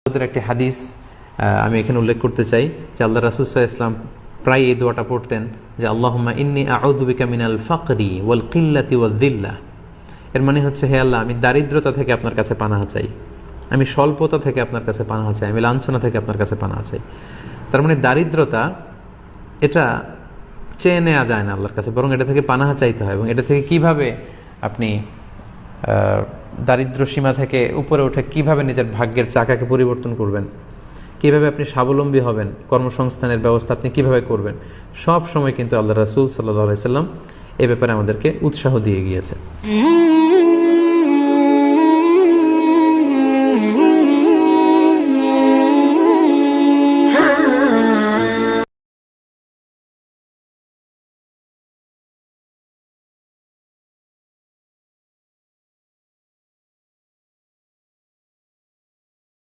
ওদের একটি হাদিস আমি এখানে উল্লেখ করতে চাই যে আল্লাহ রাসূল সাল্লাল্লাহু আলাইহি ওয়াসাল্লাম প্রায় এই দোয়াটা পড়তেন যে আল্লাহুম্মা ইন্নী আউযু বিকা মিনাল ফাকরি ওয়াল কিল্লাতি ওয়াল যিল্লা। এর মানে হচ্ছে, হে আল্লাহ, আমি দারিদ্রতা থেকে আপনার কাছে পানাহা চাই, আমি স্বল্পতা থেকে আপনার কাছে পানাহা চাই, আমি লাঞ্ছনা থেকে আপনার কাছে পানাহা চাই। তার মানে দারিদ্রতা এটা চেয়ে নেওয়া যায় না আল্লাহর কাছে, বরং এটা থেকে পানাহা চাইতে হয়। এবং এটা থেকে কিভাবে আপনি দারিদ্র সীমা থেকে উপরে উঠে কিভাবে নিজের ভাগ্যের চাকাকে পরিবর্তন করবেন, কিভাবে আপনি স্বাবলম্বী হবেন, কর্মসংস্থানের ব্যবস্থা আপনি কিভাবে করবেন, সব সময় কিন্তু আল্লাহ রাসূল সাল্লাল্লাহু আলাইহি ওয়াসাল্লাম এ ব্যাপারে আমাদেরকে উৎসাহ দিয়ে গিয়েছে।